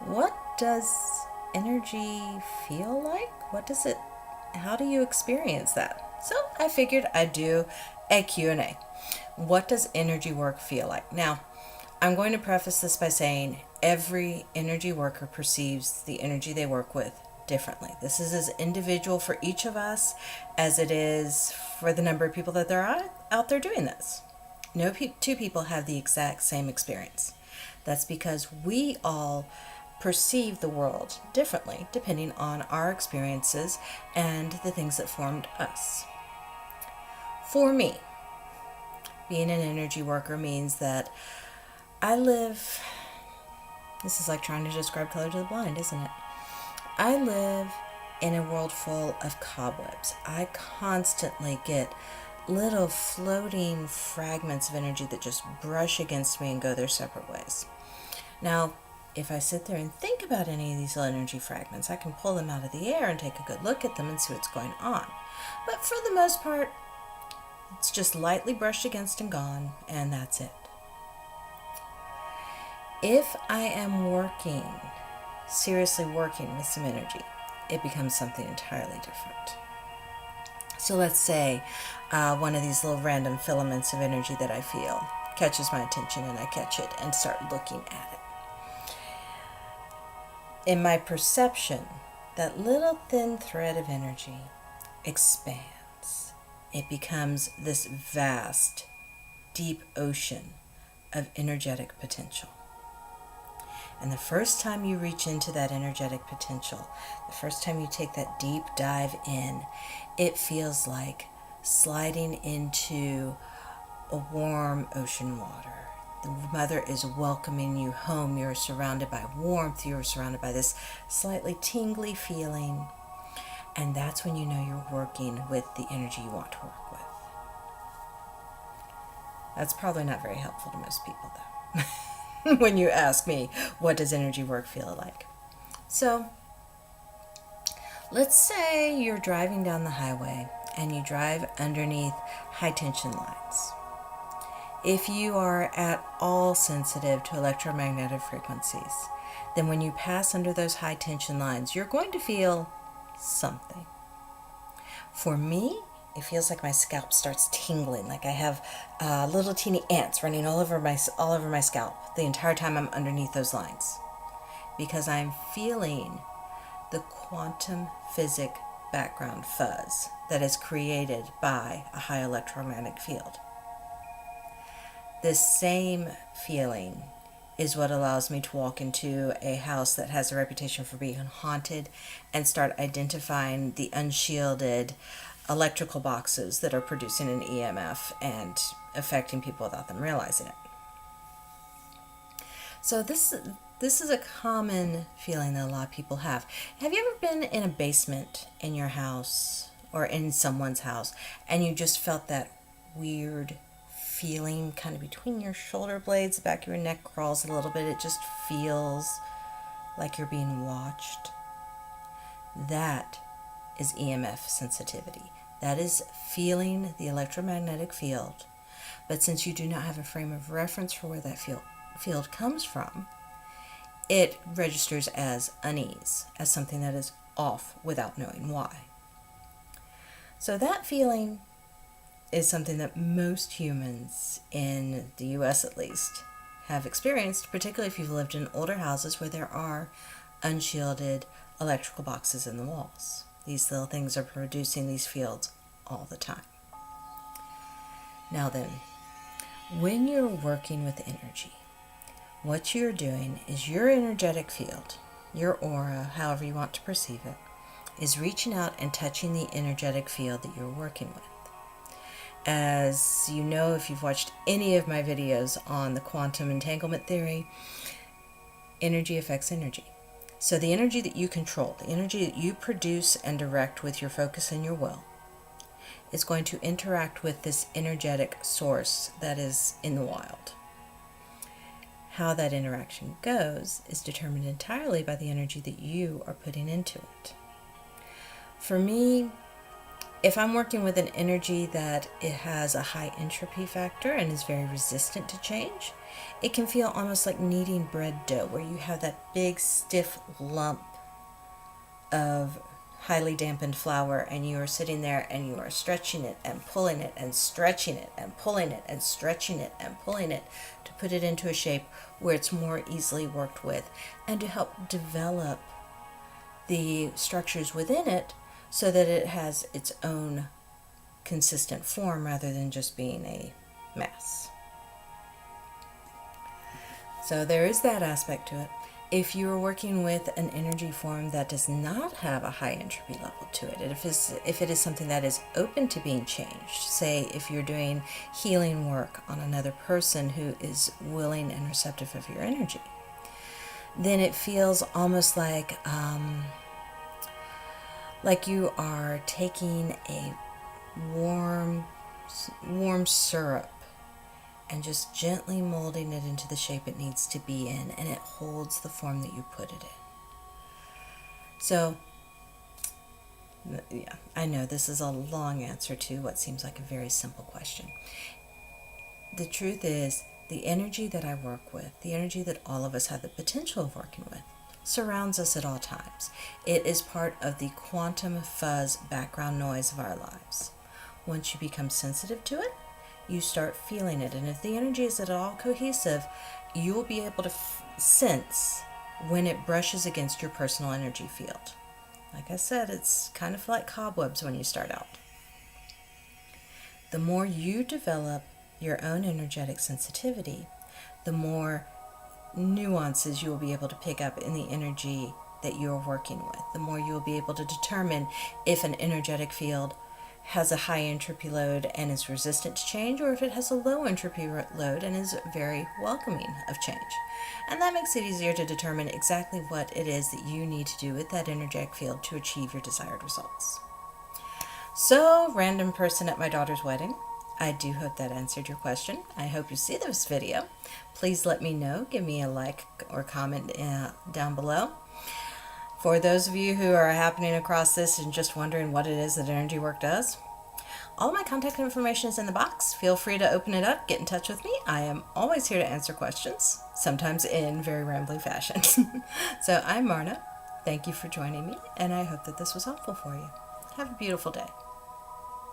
what does energy feel like? How do you experience that? So I figured I'd do a Q&A. What does energy work feel like? Now, I'm going to preface this by saying every energy worker perceives the energy they work with differently. This is as individual for each of us as it is for the number of people that are out there doing this. No two people have the exact same experience. That's because we all perceive the world differently depending on our experiences and the things that formed us. For me, being an energy worker means that this is like trying to describe color to the blind, isn't it? I live in a world full of cobwebs. I constantly get little floating fragments of energy that just brush against me and go their separate ways. Now, if I sit there and think about any of these little energy fragments, I can pull them out of the air and take a good look at them and see what's going on. But for the most part, it's just lightly brushed against and gone, and that's it. If I am seriously working with some energy, it becomes something entirely different. So let's say one of these little random filaments of energy that I feel catches my attention, and I catch it and start looking at it. In my perception, that little thin thread of energy expands. It becomes this vast, deep ocean of energetic potential. And the first time you reach into that energetic potential, the first time you take that deep dive in, it feels like sliding into a warm ocean water. The mother is welcoming you home. You're surrounded by warmth. You're surrounded by this slightly tingly feeling. And that's when you know you're working with the energy you want to work with. That's probably not very helpful to most people, though. When you ask me, what does energy work feel like? So, let's say you're driving down the highway and you drive underneath high tension lines. If you are at all sensitive to electromagnetic frequencies, then when you pass under those high tension lines, you're going to feel something. For me, it feels like my scalp starts tingling, like I have little teeny ants running all over my scalp the entire time I'm underneath those lines, because I'm feeling the quantum physics background fuzz that is created by a high electromagnetic field. This same feeling is what allows me to walk into a house that has a reputation for being haunted and start identifying the unshielded electrical boxes that are producing an EMF and affecting people without them realizing it. So this is a common feeling that a lot of people have. Have you ever been in a basement in your house or in someone's house and you just felt that weird feeling kind of between your shoulder blades, the back of your neck crawls a little bit, it just feels like you're being watched? That is EMF sensitivity. That is feeling the electromagnetic field. But since you do not have a frame of reference for where that field comes from, it registers as unease, as something that is off without knowing why. So that feeling is something that most humans, in the US at least, have experienced, particularly if you've lived in older houses where there are unshielded electrical boxes in the walls. These little things are producing these fields all the time. Now then, when you're working with energy, what you're doing is your energetic field, your aura, however you want to perceive it, is reaching out and touching the energetic field that you're working with. As you know, if you've watched any of my videos on the quantum entanglement theory, energy affects energy. So the energy that you control, the energy that you produce and direct with your focus and your will, is going to interact with this energetic source that is in the wild. How that interaction goes is determined entirely by the energy that you are putting into it. For me, If I'm working with an energy that it has a high entropy factor and is very resistant to change, it can feel almost like kneading bread dough, where you have that big stiff lump of highly dampened flour, and you are sitting there and you are stretching it and pulling it and stretching it and pulling it and stretching it and pulling it to put it into a shape where it's more easily worked with, and to help develop the structures within it so that it has its own consistent form rather than just being a mass. So there is that aspect to it. If you're working with an energy form that does not have a high entropy level to it, if it is something that is open to being changed, say if you're doing healing work on another person who is willing and receptive of your energy, then it feels almost like you are taking a warm syrup and just gently molding it into the shape it needs to be in, and it holds the form that you put it in. So, yeah, I know this is a long answer to what seems like a very simple question. The truth is, the energy that I work with, the energy that all of us have the potential of working with, surrounds us at all times. It is part of the quantum fuzz background noise of our lives. Once you become sensitive to it, you start feeling it. And if the energy is at all cohesive, you will be able to sense when it brushes against your personal energy field. Like I said, it's kind of like cobwebs when you start out. The more you develop your own energetic sensitivity, the more nuances you will be able to pick up in the energy that you're working with. The more you will be able to determine if an energetic field has a high entropy load and is resistant to change, or if it has a low entropy load and is very welcoming of change. And that makes it easier to determine exactly what it is that you need to do with that energetic field to achieve your desired results. So, random person at my daughter's wedding, I do hope that answered your question. I hope you see this video. Please let me know. Give me a like or comment down below. For those of you who are happening across this and just wondering what it is that energy work does, all my contact information is in the box. Feel free to open it up, get in touch with me. I am always here to answer questions, sometimes in very rambling fashion. So I'm Marna. Thank you for joining me, and I hope that this was helpful for you. Have a beautiful day.